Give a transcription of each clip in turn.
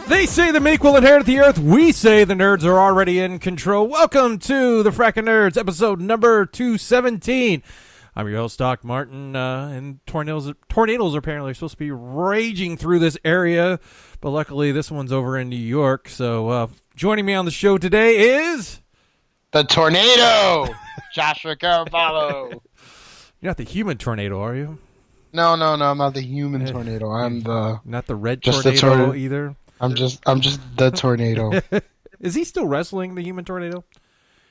They say the meek will inherit the earth. We say the nerds are already in control. Welcome to the Frackin' Nerds, episode number 217. I'm your host, Doc Martin, and tornadoes are apparently supposed to be raging through this area, but luckily this one's over in New York. So joining me on the show today is... the tornado! Joshua Caraballo. You're not the human tornado, are you? No, I'm not the human tornado. I'm the... Not the red tornado either? I'm just the tornado. Is he still wrestling, the human tornado?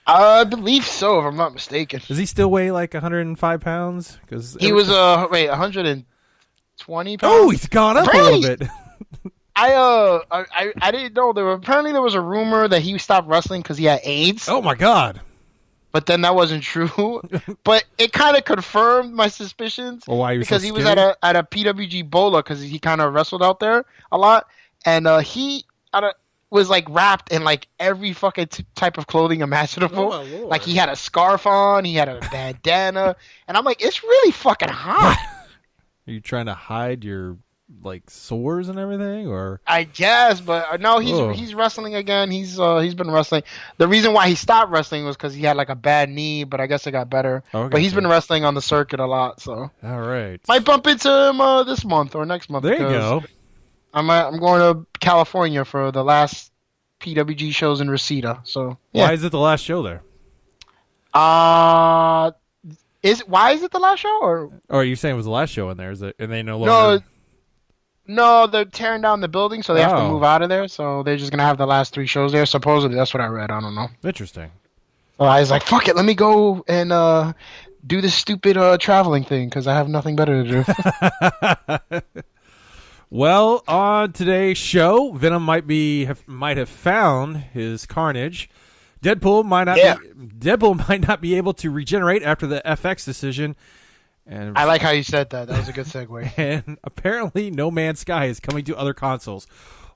I believe so, if I'm not mistaken. Does he still weigh like 105 pounds? Cause he was 120 pounds. Oh, he's gone up a little bit. I didn't know. Apparently there was a rumor that he stopped wrestling because he had AIDS. Oh my God. But then that wasn't true. But it kind of confirmed my suspicions. Well, why because he was at a PWG Bola because he kind of wrestled out there a lot. And he was like wrapped in like every fucking type of clothing imaginable. Oh, my Lord. Like he had a scarf on, he had a bandana, and I'm like, it's really fucking hot. Are you trying to hide your like sores and everything, or? I guess, but no, he's wrestling again. He's been wrestling. The reason why he stopped wrestling was because he had like a bad knee, but I guess it got better. Okay, but he's been wrestling on the circuit a lot, so. All right. Might bump into him this month or next month. There you go. I'm going to California for the last PWG shows in Reseda. So yeah. Why is it the last show there? Why is it the last show or are you saying it was the last show in there? Is it and they no longer? No, they're tearing down the building, so they have to move out of there. So they're just gonna have the last 3 shows there. Supposedly, that's what I read. I don't know. Interesting. So I was like, fuck it, let me go and do this stupid traveling thing because I have nothing better to do. Well, on today's show, Venom might have found his Carnage. Deadpool might not be able to regenerate after the FX decision. And I like how you said that. That was a good segue. And apparently, No Man's Sky is coming to other consoles.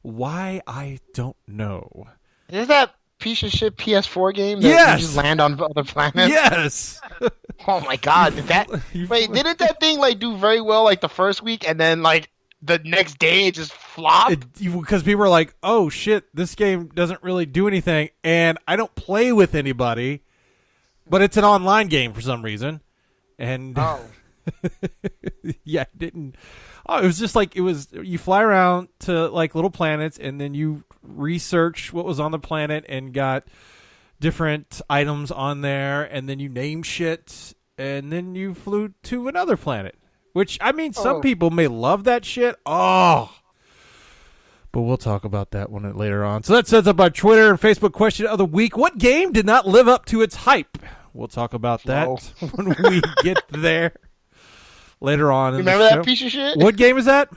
Why, I don't know. Is that piece of shit PS4 game that you just land on other planets? Yes. Oh my God! Didn't that thing like do very well like the first week and then like the next day it just flopped? Because people were like, "Oh shit, this game doesn't really do anything," and I don't play with anybody, but it's an online game for some reason, and yeah, it didn't. Oh, it was just like you fly around to like little planets, and then you research what was on the planet and got different items on there, and then you name shit, and then you flew to another planet. Which, I mean, some people may love that shit. Oh. But we'll talk about that one later on. So that sets up our Twitter and Facebook question of the week. What game did not live up to its hype? We'll talk about that when we get there later on. Remember that piece of shit? What game is that?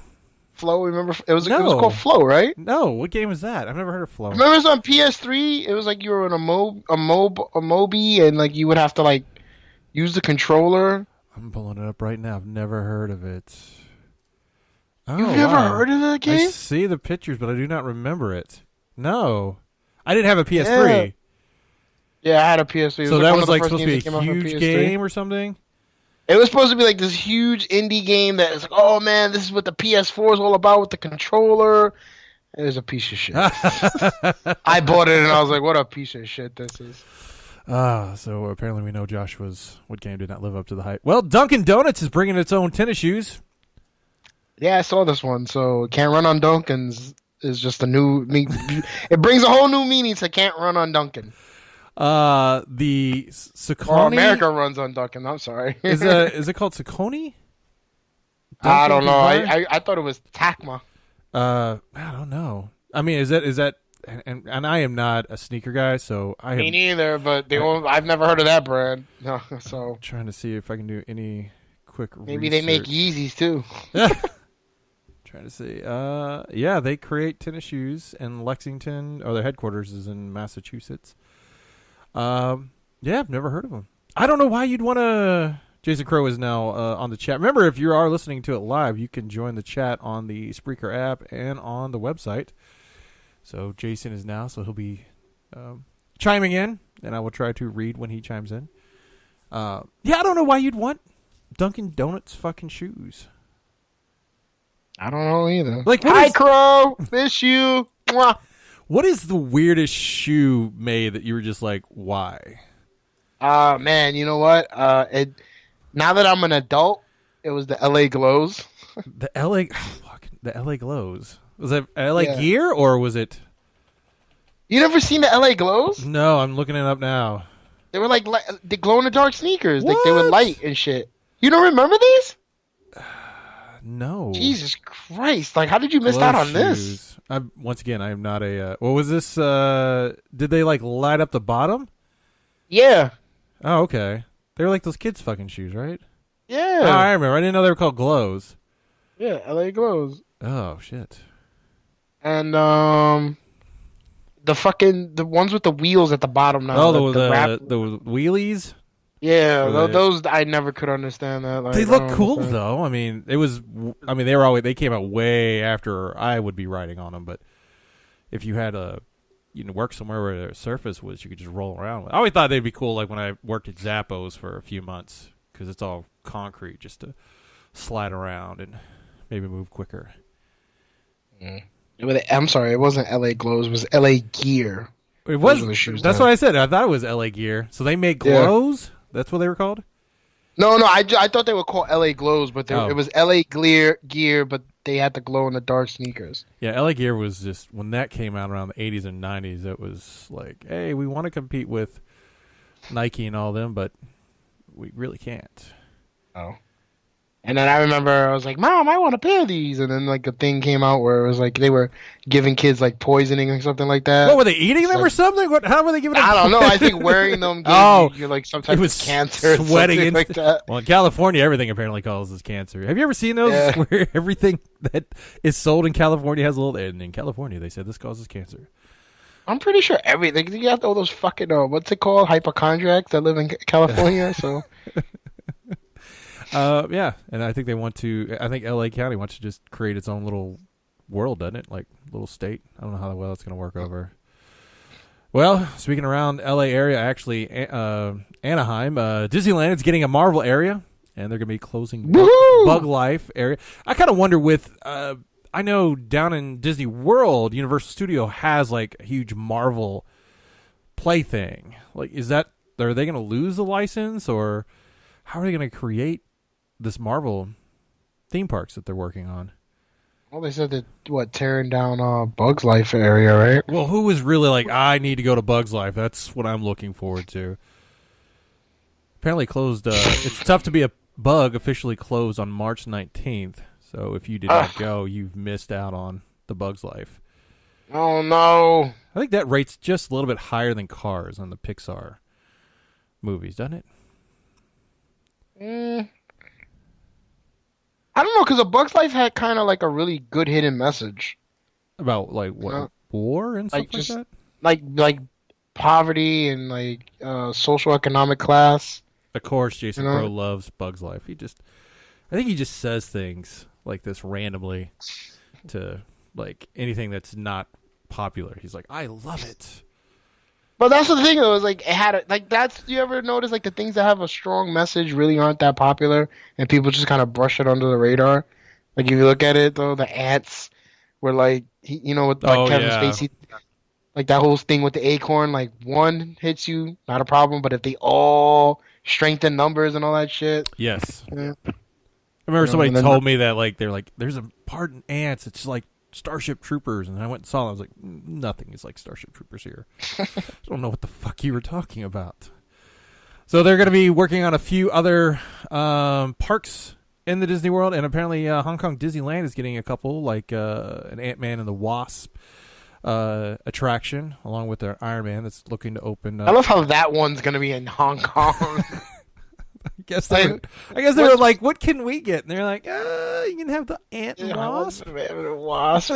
Flow, remember? It was called Flow, right? No, what game is that? I've never heard of Flow. Remember it was on PS3? It was like you were in a Mobi, and like you would have to like use the controller. I'm pulling it up right now. I've never heard of it. Oh, You've never heard of that game? I see the pictures, but I do not remember it. No. I didn't have a PS3. Yeah, I had a PS3. So that was like supposed to be a huge game or something? It was supposed to be like this huge indie game that was like, oh man, this is what the PS4 is all about with the controller. It was a piece of shit. I bought it and I was like, what a piece of shit this is. So apparently we know what game did not live up to the hype. Well, Dunkin Donuts is bringing its own tennis shoes. Yeah, I saw this one. So Can't Run on Dunkin's is just a new... it brings a whole new meaning to Can't Run on Dunkin. The Saucony... Or America runs on Dunkin', I'm sorry. Is it called Saucony? I don't know. I thought it was Tacma. I don't know. I mean, is that... And I am not a sneaker guy, so Me neither, but I've never heard of that brand. No, so I'm trying to see if I can do any quick maybe research. they make Yeezys too. Trying to see. Yeah, they create tennis shoes in Lexington. Their headquarters is in Massachusetts. Yeah, I've never heard of them. I don't know why you'd want to. Jason Crow is now on the chat. Remember, if you are listening to it live, you can join the chat on the Spreaker app and on the website. So Jason is now, so he'll be chiming in, and I will try to read when he chimes in. Yeah, I don't know why you'd want Dunkin Donuts fucking shoes. I don't know either. Like, hi, Crow. Miss you. Mwah. What is the weirdest shoe made that you were just like, why? Man, you know what? Now that I'm an adult, it was the LA Glows. The LA Glows. Was it LA Gear or was it? You never seen the LA Glows? No, I'm looking it up now. They were like the glow in the dark sneakers. What? Like they were light and shit. You don't remember these? No. Jesus Christ! Like, how did you miss out on this? Once again, I am not a. What was this? Did they like light up the bottom? Yeah. Oh, okay. They were like those kids' fucking shoes, right? Yeah. Oh, I remember. I didn't know they were called Glows. Yeah, LA Glows. Oh shit. And the ones with the wheels at the bottom now. Oh, the wheelies. Yeah, those I never could understand that. Like, they look cool though. I mean, they came out way after I would be riding on them. But if you had work somewhere where the surface was, you could just roll around with. I always thought they'd be cool. Like when I worked at Zappos for a few months, because it's all concrete, just to slide around and maybe move quicker. I'm sorry, it wasn't LA Glows. It was LA Gear. It was. That's what I said. I thought it was LA Gear. So they made glows. Yeah. That's what they were called? No, I thought they were called LA Glows, but it was LA Gear, but they had the glow in the dark sneakers. Yeah, LA Gear was just, when that came out around the 80s and 90s, it was like, hey, we want to compete with Nike and all them, but we really can't. Oh. And then I remember I was like, Mom, I want a pair of these. And then like a thing came out where it was like they were giving kids like poisoning or something like that. What, were they eating them or something? How were they giving them? I don't know. I think wearing them gave you like some type of cancer or something like that. Well, in California, everything apparently causes cancer. Have you ever seen those where everything that is sold in California has a little... And in California, they said this causes cancer. I'm pretty sure everything. You have all those fucking, what's it called? Hypochondriacs that live in California, so... Yeah, and I think I think LA County wants to just create its own little world, doesn't it? Like little state. I don't know how well it's going to work over. Well, speaking around LA area, actually, Anaheim, Disneyland is getting a Marvel area, and they're going to be closing Bug Life area. I kind of wonder I know down in Disney World, Universal Studio has like a huge Marvel play thing. Like, are they going to lose the license, or how are they going to create this Marvel theme parks that they're working on? Well, they said that tearing down Bug's Life area, right? Well, who was really like, I need to go to Bug's Life? That's what I'm looking forward to. Apparently closed. It's tough to be a bug. Officially closed on March 19th. So if you did not go, you've missed out on the Bug's Life. Oh no! I think that rate's just a little bit higher than Cars on the Pixar movies, doesn't it? I don't know, because A Bug's Life had kind of like a really good hidden message about like what war and stuff like that. Like poverty and like social economic class. Of course, Jason Crow loves Bug's Life. I think he just says things like this randomly to like anything that's not popular. He's like, I love it. But that's the thing, though, is like it had you ever notice like the things that have a strong message really aren't that popular, and people just kind of brush it under the radar. Like if you look at it, though, the ants were like, with like Kevin Spacey, like that whole thing with the acorn, like one hits you, not a problem, but if they all strengthen numbers and all that shit. Yes. Yeah. I remember somebody told me that like they're like, there's a part in ants, it's like Starship Troopers, and I went and saw them. I was like, nothing is like Starship Troopers here. I don't know what the fuck you were talking about. So they're going to be working on a few other parks in the Disney World, and apparently Hong Kong Disneyland is getting a couple, like an Ant-Man and the Wasp attraction, along with their Iron Man that's looking to open. I love how that one's going to be in Hong Kong. I guess they were like, what can we get? And they're like, you can have the Ant and Wasp. Wasp.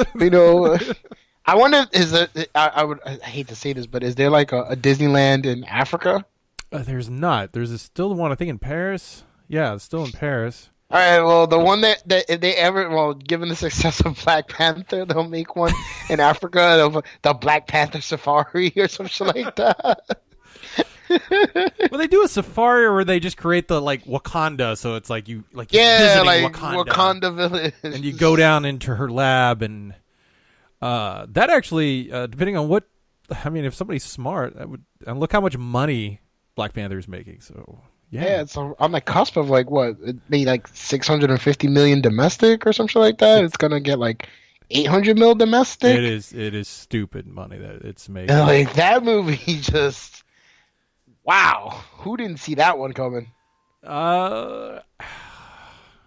I wonder, I hate to say this, but is there like a Disneyland in Africa? There's not. There's still the one, I think, in Paris. Yeah, it's still in Paris. All right, well, the one that if they ever, given the success of Black Panther, they'll make one in Africa, the Black Panther Safari or something like that. Well, they do a safari where they just create the like Wakanda, so it's like you're visiting Wakanda Village, and you go down into her lab, and That actually, depending on what, I mean, if somebody's smart, that would, and look how much money Black Panther is making. So yeah, it's on the cusp of like what it made like 650 million domestic or something like that. It's gonna get like 800 mil domestic. It is stupid money that it's making. And like that movie, just wow, who didn't see that one coming? I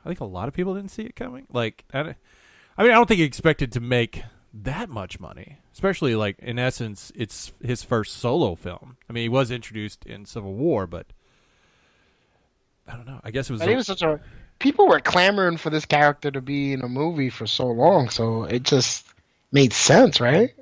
think a lot of people didn't see it coming. Like, I mean, I don't think he expected to make that much money, especially like in essence it's his first solo film. I mean, he was introduced in Civil War, but I don't know, I guess it was, he was such a, people were clamoring for this character to be in a movie for so long, so it just made sense, right?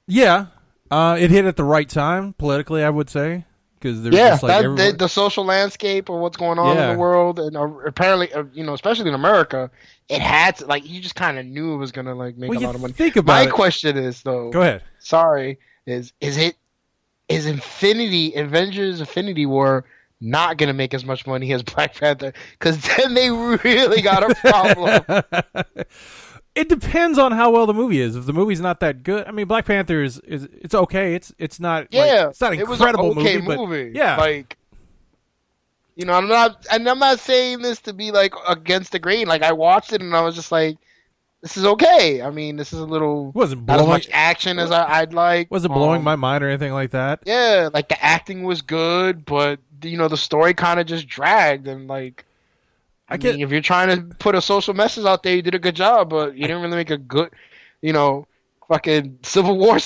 Yeah, it hit at the right time politically, I would say, because there's yeah, just like the social landscape of what's going on in the world, and apparently, especially in America, it had to, like, you just kind of knew it was gonna like make a lot of money. Think about My question is though. Go ahead. Sorry, is Avengers Infinity War not gonna make as much money as Black Panther? Because then they really got a problem. It depends on how well the movie is. If the movie's not that good, I mean, Black Panther is it's okay. It's not it's not an incredible movie, but yeah, like, I'm not saying this to be like against the grain. Like, I watched it and I was just like, this is okay. I mean, this is a little not as much action as I'd like. Wasn't blowing my mind or anything like that. Yeah, like the acting was good, but the story kind of just dragged, and like, I mean, if you're trying to put a social message out there, you did a good job, but you didn't really make a good, fucking Civil War.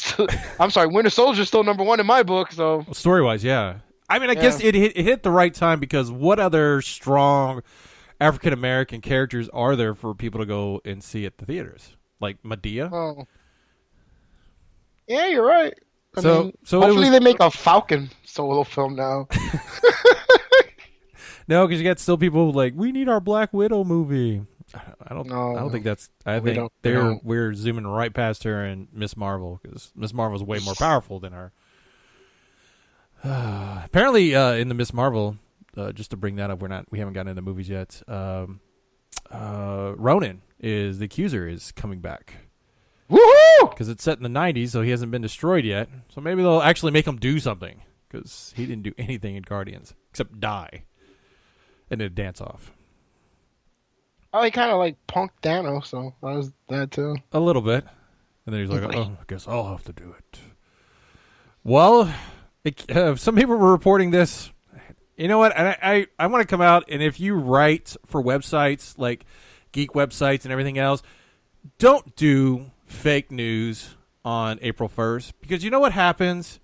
I'm sorry, Winter Soldier's still number one in my book. So story wise, yeah. I mean, I guess it hit the right time, because what other strong African American characters are there for people to go and see at the theaters? Like Madea? Oh. Yeah, you're right. I mean, so hopefully they make a Falcon solo film now. No, because you got still people like, we need our Black Widow movie. I don't think that's. I think we're zooming right past her and Miss Marvel, because Miss Marvel is way more powerful than her. Apparently, in the Miss Marvel, just to bring that up, we haven't gotten into the movies yet. Ronan the Accuser is coming back. Woohoo! Because it's set in the 90s, so he hasn't been destroyed yet. So maybe they'll actually make him do something, because he didn't do anything in Guardians except die and then dance off. Oh, he kind of like punked Thanos, so that was that too. A little bit. And then he's like, I guess I'll have to do it. Well, some people were reporting this. You know what? I want to come out, and if you write for websites, like geek websites and everything else, don't do fake news on April 1st, because you know what happens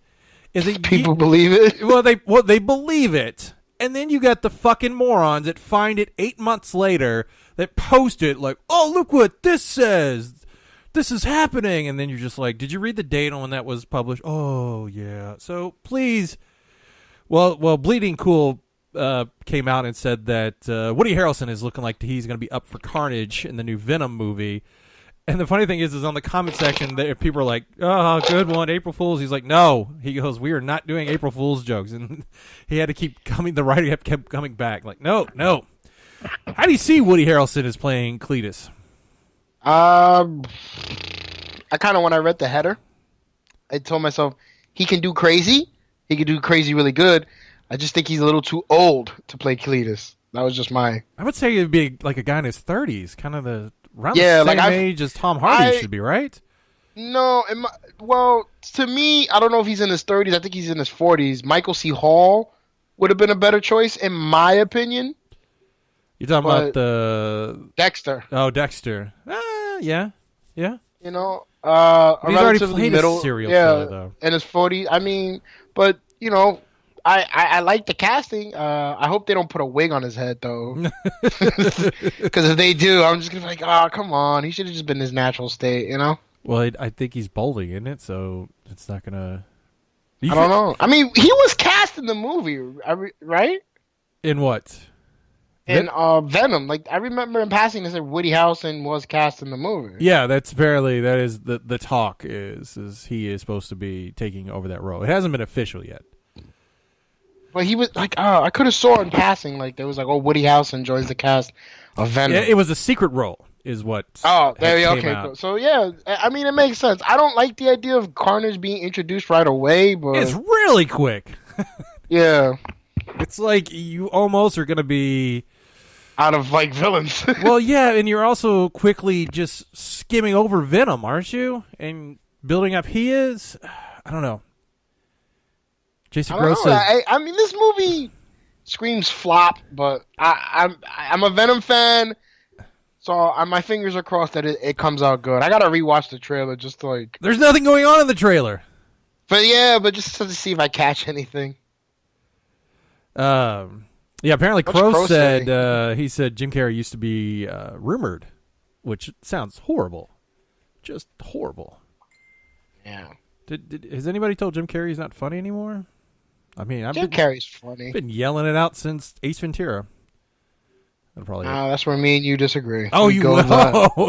is that people believe it. Well, they believe it. And then you got the fucking morons that find it 8 months later that post it like, oh, look what this says. This is happening. And then you're just like, did you read the date on when that was published? Oh, yeah. So please. Well, Bleeding Cool came out and said that Woody Harrelson is looking like he's going to be up for Carnage in the new Venom movie. And the funny thing is on the comment section, people are like, oh, good one, April Fool's. He's like, no. He goes, we are not doing April Fool's jokes. And he had to keep coming, the writer kept coming back. Like, no. How do you see Woody Harrelson as playing Cletus? I kind of, when I read the header, I told myself, he can do crazy. He can do crazy really good. I just think he's a little too old to play Cletus. That was just my... I would say it'd be like a guy in his 30s, kind of the... Around the same age as Tom Hardy should be, right? No, well, to me, I don't know if he's in his 30s. I think he's in his 40s. Michael C. Hall would have been a better choice, in my opinion. You're talking about the... Dexter. Oh, Dexter. Yeah. You know, he's already played a serial killer, though. In his 40s. I mean, but, I like the casting. I hope they don't put a wig on his head, though. Because if they do, I'm just going to be like, oh, come on. He should have just been his natural state, Well, I think he's balding, isn't it? So it's not going to... I don't know. I mean, he was cast in the movie, right? In what? In Venom. Like, I remember in passing they said Woody Harrelson was cast in the movie. Yeah, that is the talk is he is supposed to be taking over that role. It hasn't been official yet. But he was like, I could have saw in passing, like there was like, Woody Harrelson joins the cast of Venom. Yeah, it was a secret role. is what. Oh, there you came okay. out. Cool. So yeah, I mean it makes sense. I don't like the idea of Carnage being introduced right away, but It's really quick. yeah, It's like you almost are going to be out of like villains. well, yeah, and you're also quickly just skimming over Venom, aren't you? And building up he is. I don't know. Jason Gross says, I mean, this movie screams flop, but I'm a Venom fan, so my fingers are crossed that it comes out good. I gotta rewatch the trailer just to like. there's nothing going on in the trailer. But just to see if I catch anything. Yeah, apparently What's Crow Crow said he said Jim Carrey used to be rumored, which sounds horrible, just horrible. Yeah. Has anybody told Jim Carrey he's not funny anymore? I mean, Jim Carrey's funny. been yelling it out since Ace Ventura. That'll probably. That's where me and you disagree. Oh,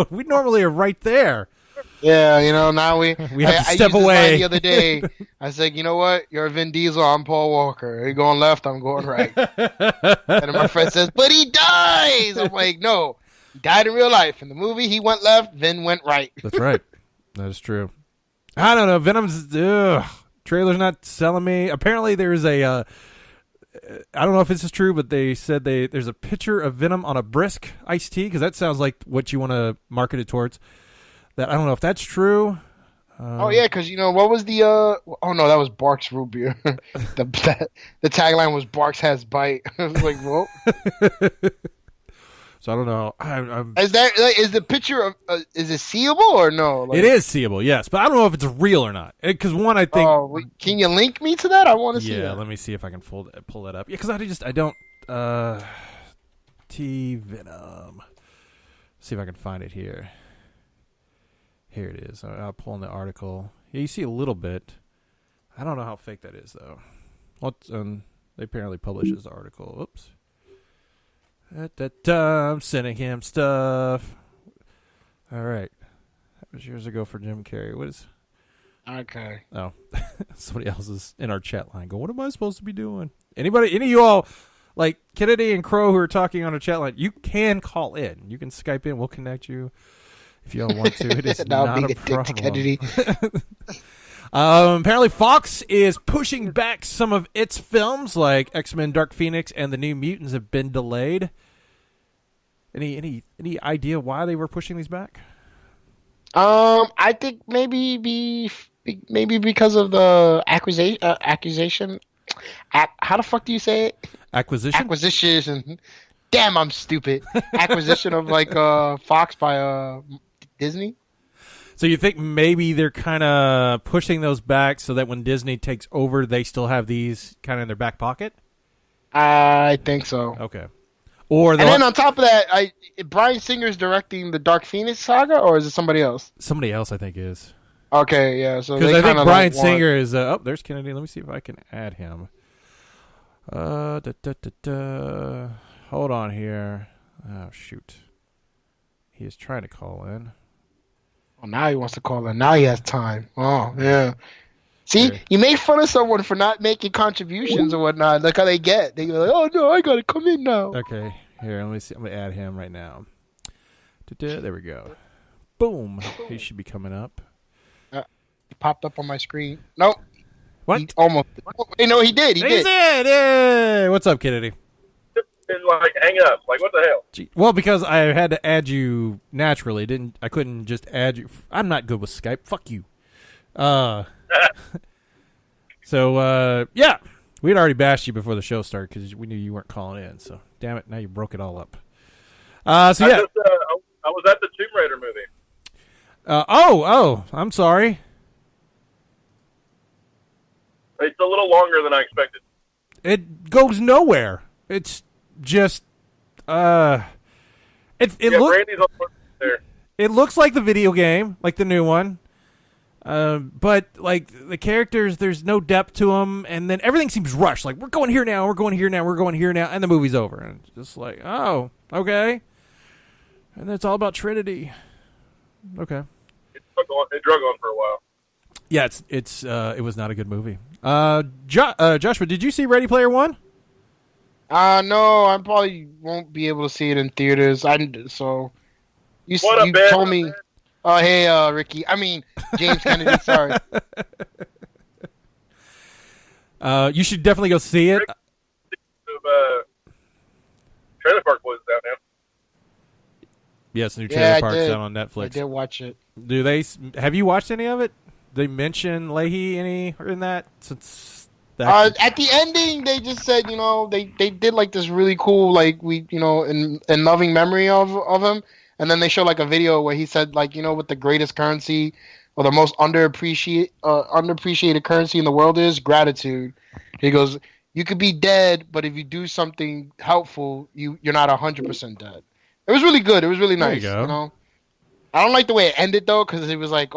we normally are right there. Yeah, now we have to I step used this line away. the other day. I said, you know what? You're Vin Diesel. I'm Paul Walker. You're going left. I'm going right. And then my friend says, but he dies. I'm like, no, he died in real life. In the movie, he went left. Vin went right. That's right. That is true. I don't know. Venom's trailer's not selling me. Apparently, there's a. I don't know if this is true, but they said there's a picture of Venom on a brisk iced tea because that sounds like what you want to market it towards. That I don't know if that's true. Oh yeah, because what was the? Oh no, that was Barks root beer. the tagline was Barks has bite. I was like, well. So I don't know. I'm is the picture of is it seeable or no? It is seeable, yes, but I don't know if it's real or not. Because one, I think. Oh, can you link me to that? I want to see. Yeah, that. let me see if I can pull that up. Yeah, because I don't. T Venom. See if I can find it here. Here it is. I'll pull in the article. Yeah, you see a little bit. I don't know how fake that is though. They apparently published this article. Oops. I'm sending him stuff. All right. That was years ago for Jim Carrey. What is? Okay. Oh, somebody else is in our chat line. Go. What am I supposed to be doing? Any of you all, like Kennedy and Crow, who are talking on our chat line, you can call in. You can Skype in. We'll connect you if you all want to. It is not a problem. Apparently, Fox is pushing back some of its films, like X-Men: Dark Phoenix and The New Mutants, have been delayed. Any idea why they were pushing these back? I think maybe because of the accusation. How the fuck do you say it? Acquisition. Damn, I'm stupid. Acquisition of like Fox by Disney. So you think maybe they're kind of pushing those back so that when Disney takes over, they still have these kind of in their back pocket? I think so. Okay. And then on top of that, Bryan Singer's directing the Dark Phoenix saga, or is it somebody else? Somebody else, I think, is. Okay, yeah. So because I think Bryan Singer is. There's Kennedy. Let me see if I can add him. Hold on here. Oh shoot. He is trying to call in. Oh, now he wants to call in. Now he has time. Oh, yeah. See, you make fun of someone for not making contributions or whatnot. Look how they get. They go like, oh, no, I got to come in now. Okay. Here, let me see. I'm going to add him right now. There we go. Boom. He should be coming up. He popped up on my screen. Nope. What? He almost. No, he did. He did. Hey, what's up, Kennedy? Been like hanging up. Like, what the hell? Gee, well, because I had to add you naturally. I couldn't just add you. I'm not good with Skype. Fuck you. So yeah, we had already bashed you before the show started because we knew you weren't calling in. So damn it, now you broke it all up. So yeah, I was at the Tomb Raider movie. I'm sorry. It's a little longer than I expected. It goes nowhere. It's just Brandy's there. It looks like the video game, like the new one. But like the characters, there's no depth to them, and then everything seems rushed. Like we're going here now, and the movie's over, and it's just like, oh, okay. And then it's all about Trinity. Okay. It drug on for a while. Yeah, it was not a good movie. Joshua, did you see Ready Player One? No, I probably won't be able to see it in theaters. So What up, you Ben? told me. Oh, hey, Ricky. I mean, James Kennedy. Sorry. You should definitely go see it. Trailer Park Boys down now. Yes, new Trailer Park's did. out on Netflix. I did watch it. Do they? Have you watched any of it? They mention Leahy any in that? Since that At the ending, they just said, they did like this really cool, like in loving memory of him, and then they show like a video where he said like, what the greatest currency or the most underappreciated currency in the world is gratitude. He goes, you could be dead, but if you do something helpful, you're not 100% dead. It was really good. It was really nice. There you go. I don't like the way it ended though, because it was like,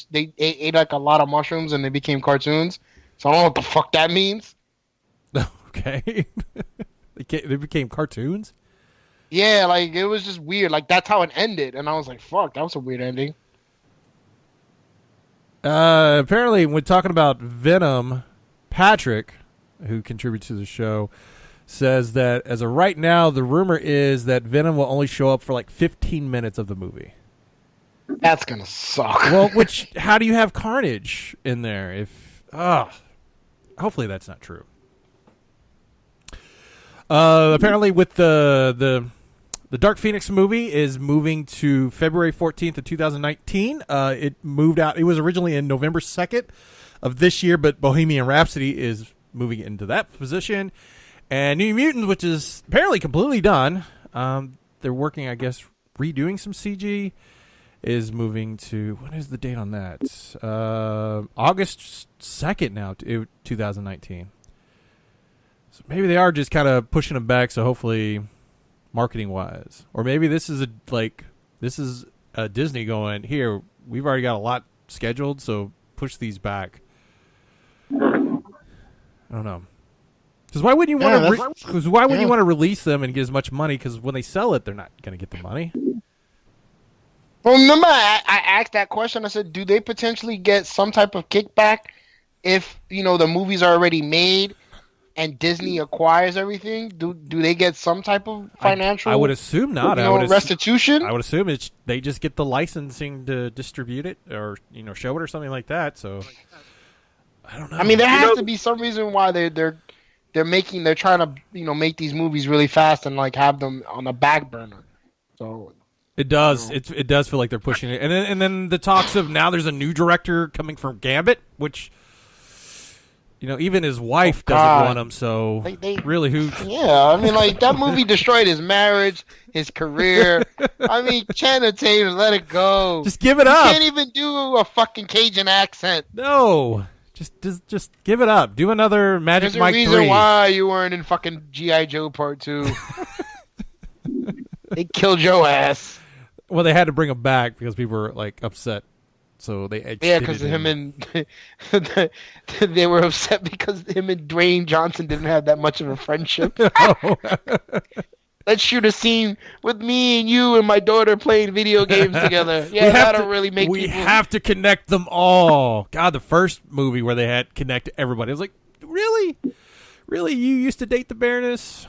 they ate like a lot of mushrooms and they became cartoons. So I don't know what the fuck that means. Okay, they became cartoons. Yeah, like it was just weird. Like that's how it ended, and I was like, "Fuck, that was a weird ending." Apparently, when talking about Venom, Patrick, who contributes to the show, says that as of right now, the rumor is that Venom will only show up for like 15 minutes of the movie. That's gonna suck. Well, how do you have Carnage in there? Hopefully that's not true. Apparently, with the Dark Phoenix movie is moving to February 14th of 2019. It moved out. It was originally in November 2nd of this year, but Bohemian Rhapsody is moving into that position. And New Mutants, which is apparently completely done, they're working, I guess, redoing some CG, is moving to, when is the date on that? August 2nd now, 2019. So maybe they are just kind of pushing them back, so hopefully marketing-wise. Or maybe this is Disney going, here, we've already got a lot scheduled, so push these back. I don't know. Because why wouldn't you want to? Because why would you want to release them and get as much money? Because when they sell it, they're not going to get the money. Well, remember, I asked that question. I said, do they potentially get some type of kickback if the movies are already made and Disney acquires everything? Do they get some type of financial? I would assume not. Restitution. I would assume they just get the licensing to distribute it or show it or something like that. So I don't know. I mean, there has to be some reason why they're trying to make these movies really fast and like have them on the back burner. So it does. It does feel like they're pushing it, and then the talks of now there's a new director coming from Gambit, which even his wife doesn't want him. So really, who? Yeah, I mean, like that movie destroyed his marriage, his career. I mean, Channing Tatum, let it go. Just give it up. You can't even do a fucking Cajun accent. No. Just give it up. Do another Magic Mike 3. There's a reason why you weren't in fucking G.I. Joe Part 2. They killed your ass. Well, they had to bring him back because people were like upset. So they because him and they were upset because him and Dwayne Johnson didn't have that much of a friendship. Let's shoot a scene with me and you and my daughter playing video games together. Yeah, that'll really make we have to connect them all. God, the first movie where they had connect everybody. I was like, really? Really? You used to date the Baroness?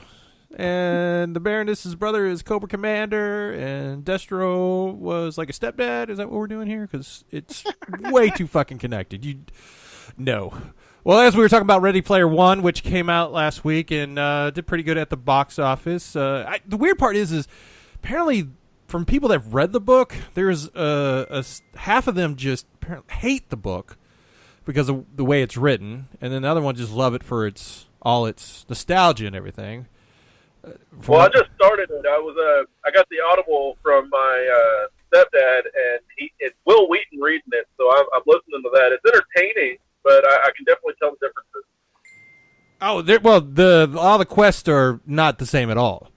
And the Baroness's brother is Cobra Commander, and Destro was like a stepdad? Is that what we're doing here? Because it's way too fucking connected. No. Well, as we were talking about Ready Player One, which came out last week and did pretty good at the box office. The weird part is apparently from people that have read the book, there's half of them just hate the book because of the way it's written, and then the other one just love it for its nostalgia and everything. Well, I just started it. I got the Audible from my stepdad, and it's Will Wheaton reading it, so I'm listening to that. It's entertaining, but I can definitely tell the differences. Oh, all the quests are not the same at all,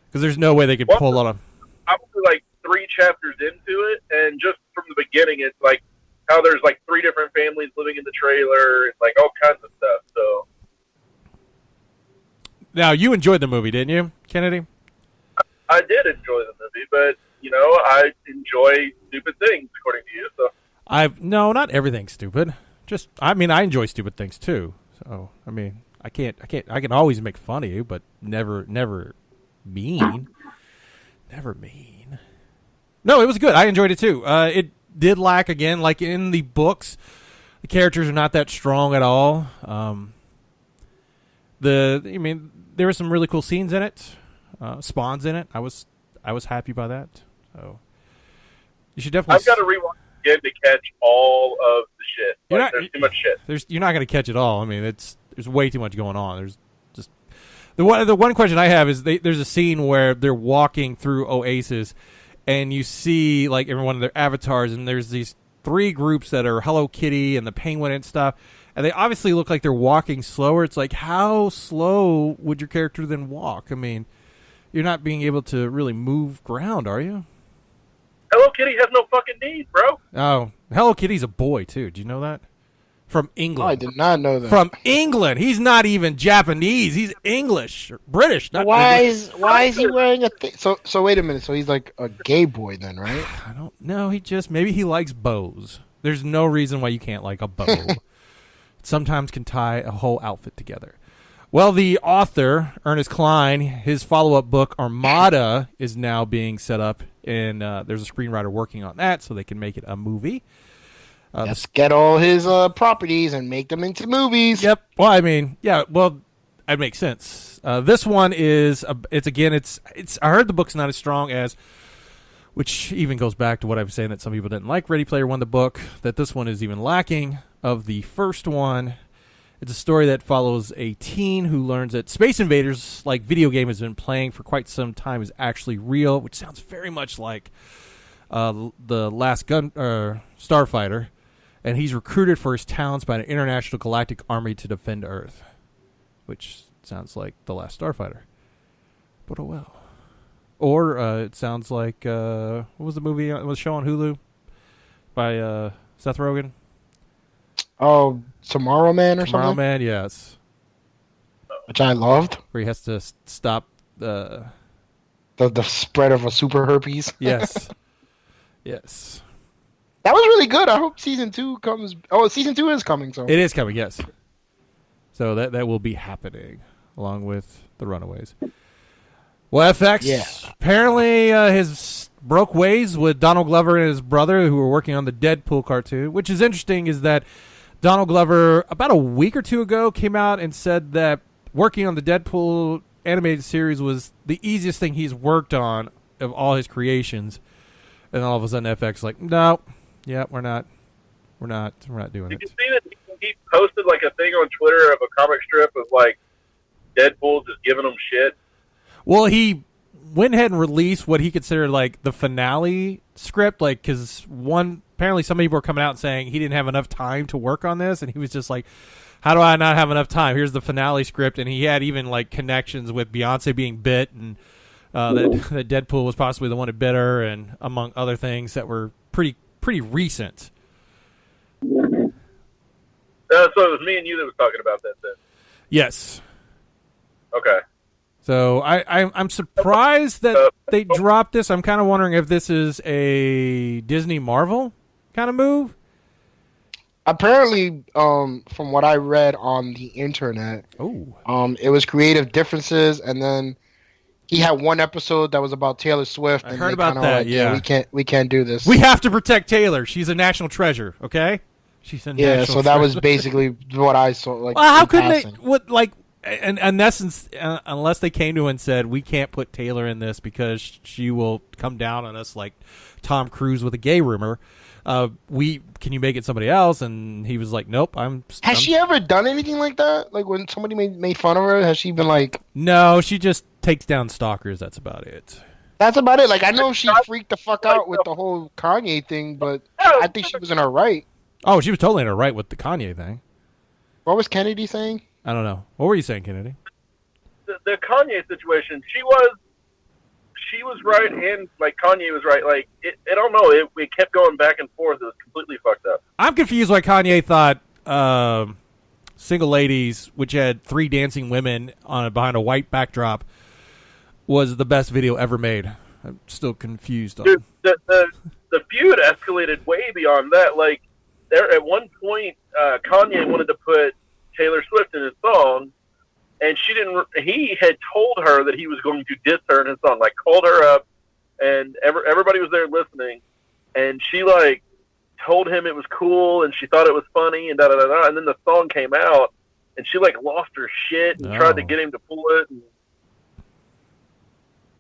because there's no way they could pull out of. I was like 3 chapters into it, and just from the beginning, it's like how there's like 3 different families living in the trailer, and like all kinds of stuff. So. Now, you enjoyed the movie, didn't you, Kennedy? I did enjoy the movie, but, I enjoy stupid things, according to you. So No, not everything's stupid. I enjoy stupid things, too. So, I can always make fun of you, but never mean. Never mean. No, it was good. I enjoyed it too. It did lack again, like in the books. The characters are not that strong at all. There were some really cool scenes in it. Spawns in it. I was happy by that. So you should definitely. I've got to rewatch it again to catch all of the shit. There's too much shit. You're not going to catch it all. I mean, there's way too much going on. There's just the one question I have is there's a scene where they're walking through Oasis, and you see like every one of their avatars, and there's these 3 groups that are Hello Kitty and the Penguin and stuff, and they obviously look like they're walking slower. It's like, how slow would your character then walk? I mean, you're not being able to really move ground, are you? Hello Kitty has no fucking knees, bro. Oh, Hello Kitty's a boy too. Do you know that? From England. Oh, I did not know that. From England. He's not even Japanese. He's English, or British. Not why English. is he wearing a thing? So wait a minute. So he's like a gay boy then, right? I don't know. Maybe he likes bows. There's no reason why you can't like a bow. Sometimes can tie a whole outfit together. Well, the author, Ernest Cline, his follow-up book, Armada, is now being set up, and there's a screenwriter working on that so they can make it a movie. Let's get all his properties and make them into movies. Yep. Well, I mean, yeah. Well, that makes sense. This one is it's. I heard the book's not as strong as, which even goes back to what I was saying that some people didn't like Ready Player One, the book. That this one is even lacking of the first one. It's a story that follows a teen who learns that Space Invaders, like video game has been playing for quite some time, is actually real, which sounds very much like the last Starfighter. And he's recruited for his talents by an international galactic army to defend Earth, which sounds like The Last Starfighter. But oh well. Or it sounds like, what was the movie, was the show on Hulu by Seth Rogen? Oh, Tomorrow Man or something? Tomorrow Man, yes. Which I loved. Where he has to stop the spread of a super herpes. Yes. Yes. That was really good. I hope season 2 comes. Oh, season 2 is coming. So it is coming. Yes. So that will be happening along with the Runaways. Well, FX apparently his broke ways with Donald Glover and his brother, who were working on the Deadpool cartoon. Which is interesting is that Donald Glover about a week or 2 ago came out and said that working on the Deadpool animated series was the easiest thing he's worked on of all his creations. And all of a sudden, FX like, no. Yeah, we're not doing it. Did you see that he posted like a thing on Twitter of a comic strip of like Deadpool just giving him shit? Well, he went ahead and released what he considered like the finale script, like because apparently some people were coming out and saying he didn't have enough time to work on this, and he was just like, "How do I not have enough time? Here's the finale script," and he had even like connections with Beyonce being bit and that Deadpool was possibly the one who bit her, and among other things that were pretty recent. So it was me and you that was talking about that then? Yes. Okay. So I'm surprised that they dropped this. I'm kind of wondering if this is a Disney Marvel kind of move. Apparently, from what I read on the internet, it was creative differences, and then he had one episode that was about Taylor Swift. I heard about that. Like, we can't do this. We have to protect Taylor. She's a national treasure. Okay, she's a national so that was basically what I saw. Like, well, how could they? What like? In essence, unless they came to him and said, we can't put Taylor in this because she will come down on us like Tom Cruise with a gay rumor. Can you make it somebody else? And he was like, nope. Has she ever done anything like that? Like when somebody made fun of her, has she been like? No, she just takes down stalkers. That's about it. That's about it. Like I know she freaked the fuck out with the whole Kanye thing, but I think she was in her right. Oh, she was totally in her right with the Kanye thing. What was Kennedy saying? I don't know. What were you saying, Kennedy? The Kanye situation. She was right, and like Kanye was right. Like I don't know. It kept going back and forth. It was completely fucked up. I'm confused why Kanye thought "Single Ladies," which had 3 dancing women behind a white backdrop, was the best video ever made. I'm still confused. Dude, the feud escalated way beyond that. Like there at one point, Kanye wanted to put Taylor Swift in his song, and she didn't. He had told her that he was going to diss her in his song. Like called her up and everybody was there listening, and she like told him it was cool, and she thought it was funny, and da-da-da-da, and then the song came out, and she like lost her shit and tried to get him to pull it. And,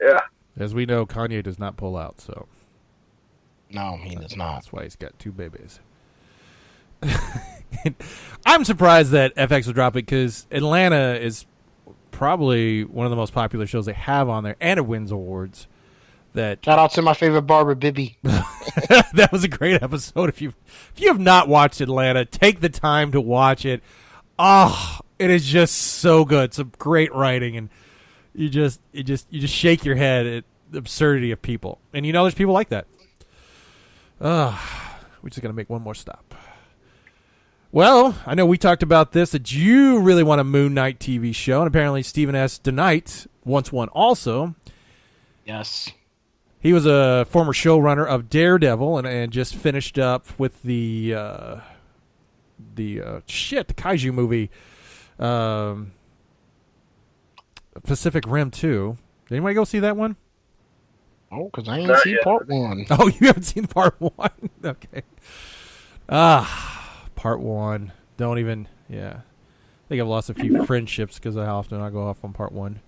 yeah. As we know, Kanye does not pull out, so. No, he does not. That's why he's got 2 babies. I'm surprised that FX will drop it because Atlanta is probably one of the most popular shows they have on there, and it wins awards. Shout out to my favorite barber, Bibby. That was a great episode. If you have not watched Atlanta, take the time to watch it. Oh, it is just so good. Some great writing, and you just shake your head at the absurdity of people. And there's people like that. We're just gonna make one more stop. Well, I know we talked about this, that you really want a Moon Knight TV show, and apparently Stephen S. DeKnight wants one also. Yes. He was a former showrunner of Daredevil and just finished up with the kaiju movie, Pacific Rim 2. Did anybody go see that one? Oh, because I ain't seen part 1. Oh, you haven't seen part 1? Okay. Part 1. Don't even, I think I've lost a few friendships because of how often I go off on part 1.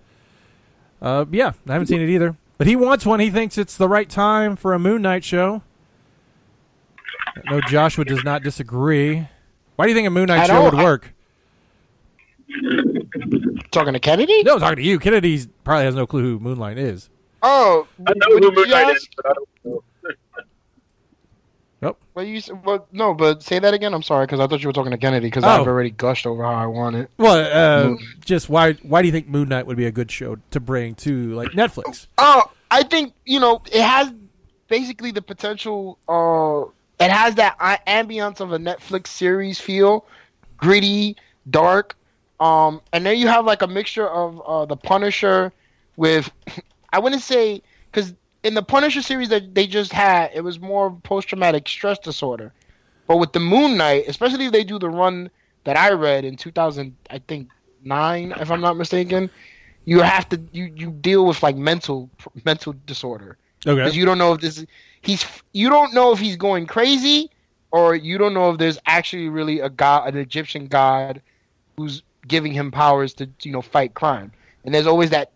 I haven't seen it either. But he wants one. He thinks it's the right time for a Moon Knight show. No, Joshua does not disagree. Why do you think a Moon Knight show would work? Talking to Kennedy? No, talking to you. Kennedy probably has no clue who Moon Knight is. Oh, I know who Moon Knight is, but I don't know. Nope. No, but say that again. I'm sorry, because I thought you were talking to Kennedy, because I've already gushed over how I want it. Well, just why do you think Moon Knight would be a good show to bring to like Netflix? Oh, I think it has basically the potential. It has that ambience of a Netflix series feel, gritty, dark, and then you have like a mixture of the Punisher with, I wouldn't say, because in the Punisher series that they just had, it was more post-traumatic stress disorder. But with the Moon Knight, especially if they do the run that I read in 2009, if I'm not mistaken, you have to you deal with like mental disorder. Okay. Because you don't know if you don't know if he's going crazy, or you don't know if there's actually really a god, an Egyptian god, who's giving him powers to fight crime. And there's always that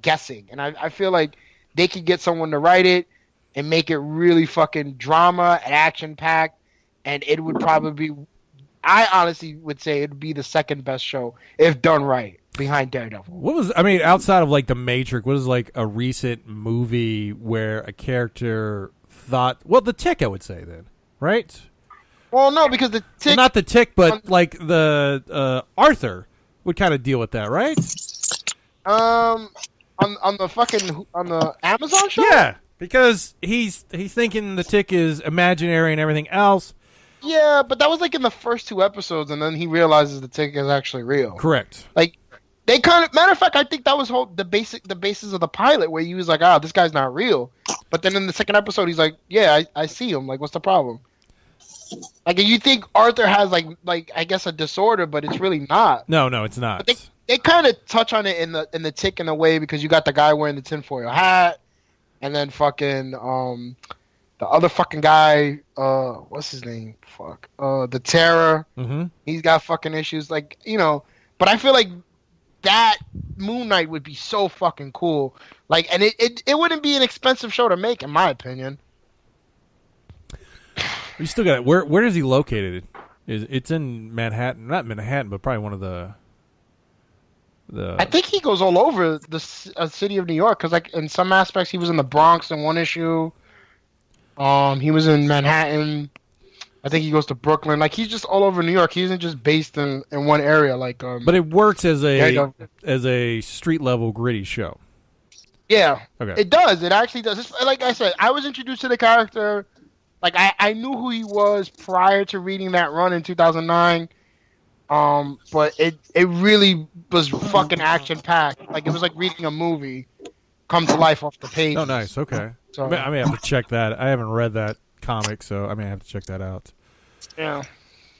guessing. And I feel like they could get someone to write it and make it really fucking drama and action-packed, and it would probably be, I honestly would say it would be the second best show if done right behind Daredevil. Outside of like The Matrix, what is like a recent movie where a character thought, well, The Tick, I would say then, right? Well, no, because The Tick... Well, not The Tick, but like the Arthur would kind of deal with that, right? On the Amazon show? Yeah, because he's thinking the Tick is imaginary and everything else. Yeah, but that was like in the first 2 episodes, and then he realizes the Tick is actually real. Correct. Like, they kind of, matter of fact, I think that was the basis of the pilot, where he was like, this guy's not real. But then in the second episode, he's like, yeah, I see him. Like, what's the problem? Like, you think Arthur has like I guess a disorder, but it's really not. No, it's not. But they kind of touch on it in the Tick in a way, because you got the guy wearing the tinfoil hat, and then fucking the other fucking guy, what's his name? The Terror. Mm-hmm. He's got fucking issues, like But I feel like that Moon Knight would be so fucking cool. Like, and it wouldn't be an expensive show to make, in my opinion. You still got it. Where is he located? It's in Manhattan, not Manhattan, but probably one of the. I think he goes all over the city of New York, because like in some aspects he was in the Bronx in one issue. He was in Manhattan. I think he goes to Brooklyn. Like, he's just all over New York. He isn't just based in one area. Like, but it works as a street level gritty show. Yeah, okay. It does. It actually does. It's, like I said, I was introduced to the character. Like, I knew who he was prior to reading that run in 2009. But it really was fucking action packed. Like, it was like reading a movie come to life off the page. Oh, nice. Okay. So I may have to check that. I haven't read that comic, so I may have to check that out. Yeah.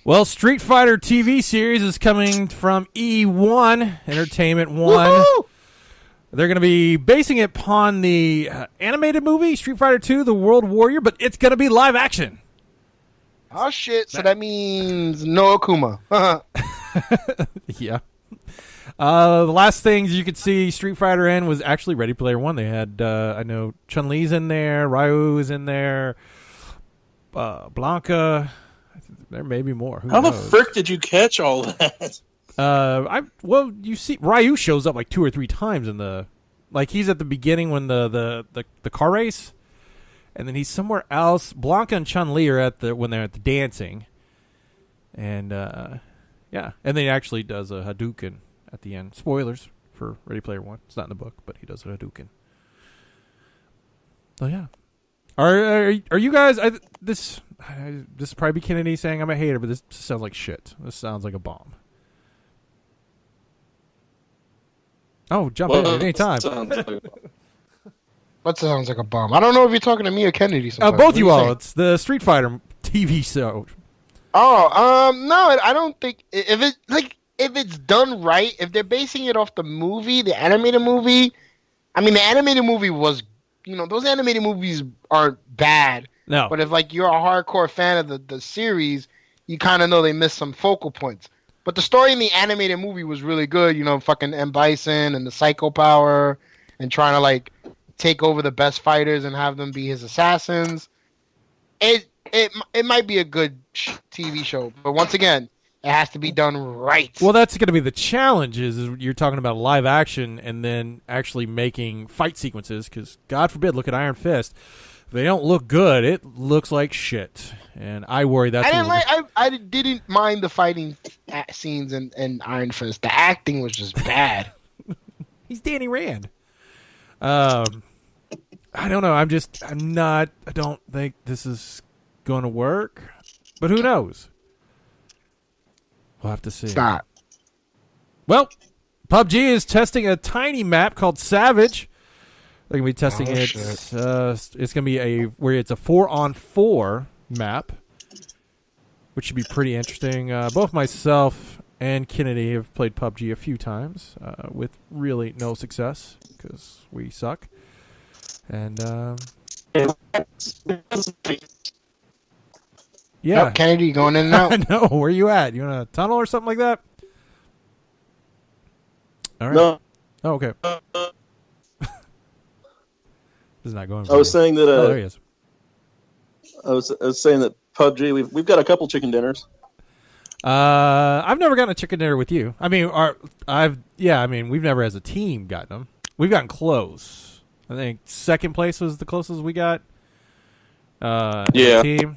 Well, Street Fighter TV series is coming from eOne Entertainment One. They're going to be basing it upon the animated movie Street Fighter 2: The World Warrior, but it's going to be live action. Oh shit! So that means no Akuma. Yeah. The last things you could see Street Fighter in was actually Ready Player One. They had, I know, Chun-Li's in there, Ryu is in there, Blanca. There may be more. Who How knows? the frick did you catch all that? Well, you see, Ryu shows up like 2 or 3 times in the, like he's at the beginning when the car race, and then he's somewhere else. Blanca and Chun-Li are when they're at the dancing, and yeah, and then he actually does a Hadouken at the end. Spoilers for Ready Player One. It's not in the book, but he does a Hadouken. So yeah, are you guys? This is probably Kennedy saying I'm a hater, but this sounds like shit. This sounds like a bomb. Oh, jump in at any time. What sounds like a bomb? I don't know if you're talking to me or Kennedy. Both you all. It's the Street Fighter TV show. Oh, no, I don't think if it's done right, if they're basing it off the movie, the animated movie. I mean, the animated movie was, those animated movies aren't bad. No, but if you're a hardcore fan of the series, you kind of know they missed some focal points. But the story in the animated movie was really good. Fucking M. Bison and the Psycho Power, and trying to take over the best fighters and have them be his assassins. It might be a good TV show, but once again, it has to be done right. Well, that's going to be the challenge. Is you're talking about live action and then actually making fight sequences? Because God forbid, look at Iron Fist. If they don't look good, it looks like shit, and I worry that's. I didn't mind the fighting scenes in Iron Fist. The acting was just bad. He's Danny Rand. I don't know. I don't think this is going to work, but who knows? We'll have to see. Stop. Well, PUBG is testing a tiny map called Savage. They're going to be testing it. It's going to be where it's a 4-on-4 map, which should be pretty interesting. Both myself and Kennedy have played PUBG a few times with really no success because we suck. And yeah, nope, Kennedy going in and out. No, where you at? You in a tunnel or something like that? All right. No. Oh, okay. This is not going. I was saying that. There he is. I was saying that PUBG. We've got a couple chicken dinners. I've never gotten a chicken dinner with you. I mean, we've never as a team gotten them. We've gotten close. I think second place was the closest we got. Yeah. Team.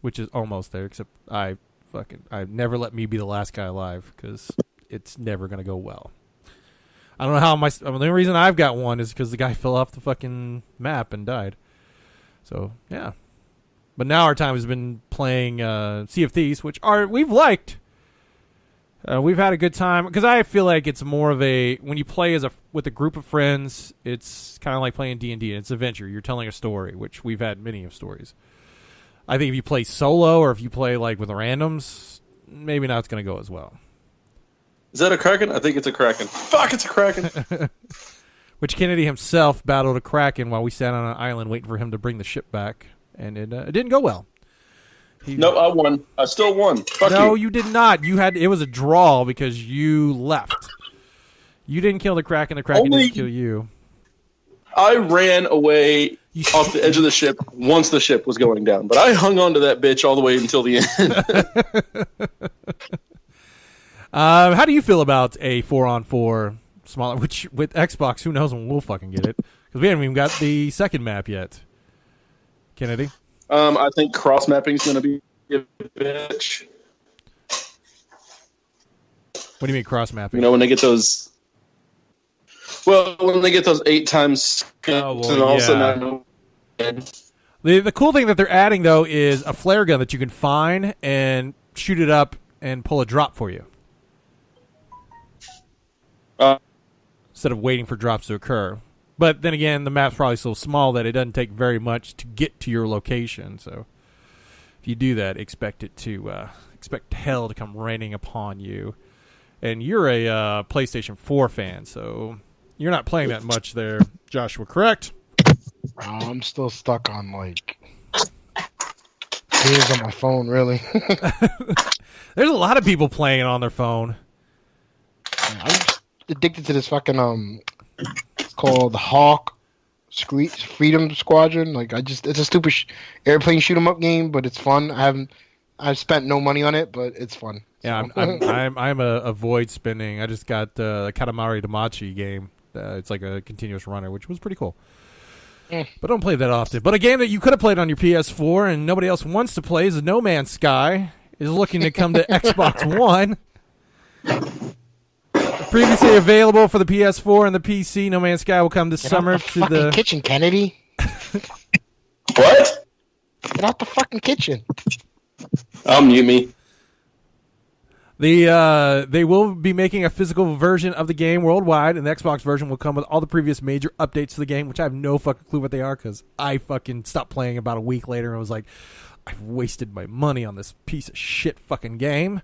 Which is almost there, except I never let me be the last guy alive because it's never gonna go well. I don't know how the only reason I've got one is because the guy fell off the fucking map and died. So yeah, but now our time has been playing Sea of Thieves, which we've liked. We've had a good time because I feel like it's more of when you play with a group of friends, it's kind of like playing D&D. It's adventure. You're telling a story, which we've had many of stories. I think if you play solo or if you play with the randoms, maybe not it's going to go as well. Is that a Kraken? I think it's a Kraken. Fuck, it's a Kraken. Which Kennedy himself battled a Kraken while we sat on an island waiting for him to bring the ship back, and it didn't go well. No, I won. I still won. Fuck you. No, you did not. It was a draw because you left. You didn't kill the Kraken. The Kraken didn't kill you. I ran away off the edge of the ship once the ship was going down, but I hung on to that bitch all the way until the end. How do you feel about a 4-on-4 smaller? Which with Xbox, who knows when we'll fucking get it? Because we haven't even got the second map yet. Kennedy? I think cross mapping is going to be a bitch. What do you mean cross mapping? When they get those. Well, when they get those 8 times, and all of a sudden the cool thing that they're adding though is a flare gun that you can find and shoot it up and pull a drop for you. Instead of waiting for drops to occur. But then again, the map's probably so small that it doesn't take very much to get to your location. So if you do that, expect hell to come raining upon you. And you're a PlayStation 4 fan, so you're not playing that much there, Joshua, correct? I'm still stuck on, like, games on my phone, really. There's a lot of people playing it on their phone. I'm just addicted to this fucking, it's called the Hawk Freedom Squadron. Like, it's a stupid airplane shoot 'em up game, but it's fun. I've spent no money on it, but it's fun. Yeah, I'm a void spending. I just got the Katamari Damacy game. It's like a continuous runner, which was pretty cool. But I don't play that often. But a game that you could have played on your PS4 and nobody else wants to play is No Man's Sky. Is looking to come to Xbox One. Previously available for the PS4 and the PC, No Man's Sky will come this summer to the kitchen, Kennedy. What? Get out the fucking kitchen. Mute me. They will be making a physical version of the game worldwide, and the Xbox version will come with all the previous major updates to the game, which I have no fucking clue what they are because I fucking stopped playing about a week later and was like, I've wasted my money on this piece of shit fucking game.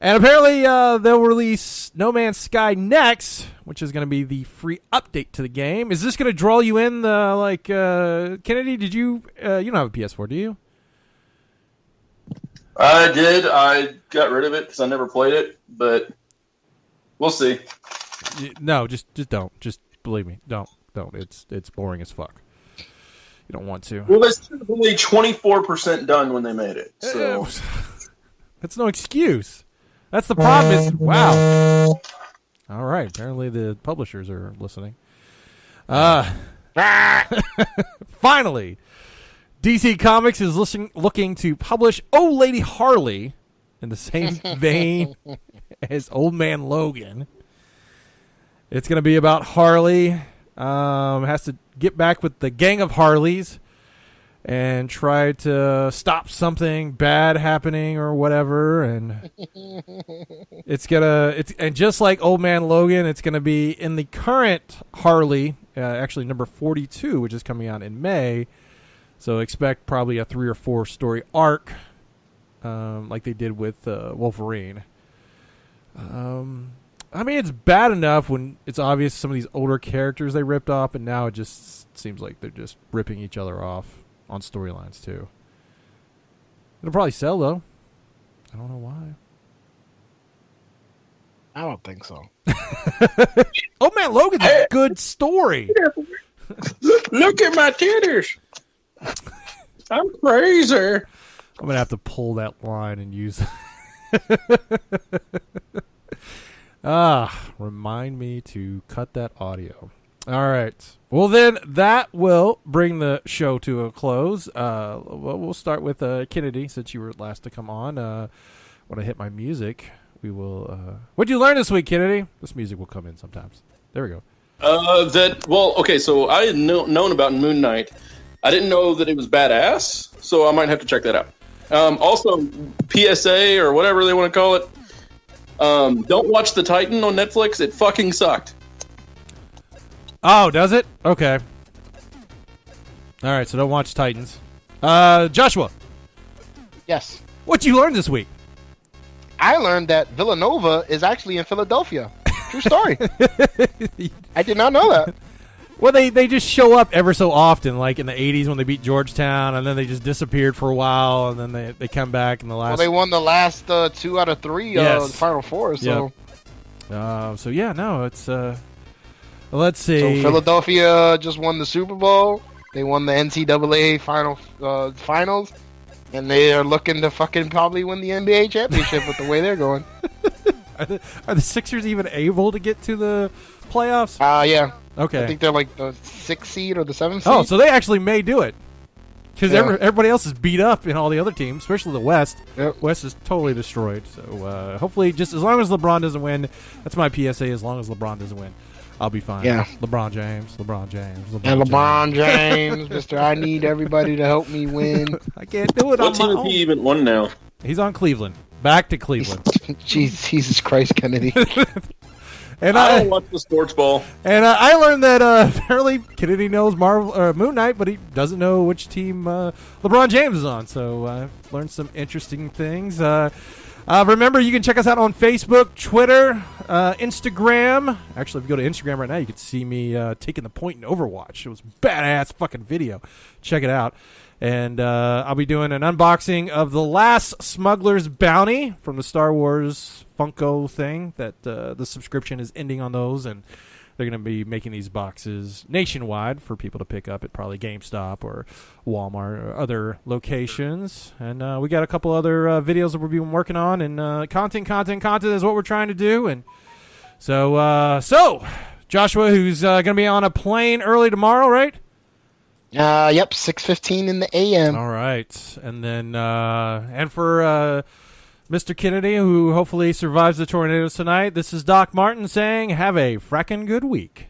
And apparently they'll release No Man's Sky next, which is going to be the free update to the game. Is this going to draw you in? Kennedy, did you don't have a PS4, do you? I did. I got rid of it because I never played it, but we'll see. No, just don't. Just believe me. Don't. It's boring as fuck. You don't want to. Well, it's only 24% done when they made it. So that's no excuse. That's the problem. Wow. All right. Apparently the publishers are listening. Finally, DC Comics is looking to publish Old Lady Harley in the same vein as Old Man Logan. It's going to be about Harley. Has to get back with the gang of Harleys and try to stop something bad happening or whatever. And and just like Old Man Logan, it's going to be in the current Harley, actually number 42, which is coming out in May. So expect probably a 3 or 4 story arc, like they did with Wolverine. I mean, it's bad enough when it's obvious some of these older characters they ripped off, and now it just seems like they're just ripping each other off on storylines too. It'll probably sell though. I don't know why. I don't think so. Oh man, Logan's a good story. Look at my titties. I'm crazy. I'm gonna have to pull that line and use remind me to cut that audio. All right. Well, then that will bring the show to a close. We'll start with Kennedy, since you were last to come on. When I hit my music, we will... What'd you learn this week, Kennedy? This music will come in sometimes. There we go. So I had known about Moon Knight. I didn't know that it was badass, so I might have to check that out. Also, PSA, or whatever they want to call it, don't watch The Titan on Netflix. It fucking sucked. Oh, does it? Okay. All right, so don't watch Titans. Joshua. Yes. What'd you learn this week? I learned that Villanova is actually in Philadelphia. True story. I did not know that. Well, they just show up ever so often, like in the 80s when they beat Georgetown, and then they just disappeared for a while, and then they come back in the last... Well, they won the last 2 out of 3 yes. Final Four, so... Yep. So, yeah, no, it's... let's see. So, Philadelphia just won the Super Bowl. They won the NCAA finals, and they are looking to fucking probably win the NBA championship with the way they're going. Are the Sixers even able to get to the playoffs? Yeah. Okay. I think they're like the 6th seed or the 7th seed. Oh, so they actually may do it. Because everybody else is beat up in all the other teams, especially the West. Yep. West is totally destroyed. So hopefully, just as long as LeBron doesn't win, that's my PSA, as long as LeBron doesn't win, I'll be fine. Yeah. LeBron James. And LeBron James, Mr. I need everybody to help me win. I can't do it on What my team own. he even won now? He's on Cleveland. Back to Cleveland. Jesus Christ, Kennedy. And I don't watch the sports ball. And I learned that apparently Kennedy knows Moon Knight, but he doesn't know which team LeBron James is on. So I've learned some interesting things. Remember, you can check us out on Facebook, Twitter, Instagram. Actually, if you go to Instagram right now, you can see me taking the point in Overwatch. It was a badass fucking video. Check it out. And I'll be doing an unboxing of the last Smuggler's Bounty from the Star Wars Funko thing. That the subscription is ending on those, and they're going to be making these boxes nationwide for people to pick up at probably GameStop or Walmart or other locations. And we got a couple other videos that we've been working on, and content is what we're trying to do. And so Joshua, who's going to be on a plane early tomorrow, right? Yep, 6:15 in the a.m. All right. And then and for Mr. Kennedy, who hopefully survives the tornadoes tonight, this is Doc Martin saying, have a frackin' good week.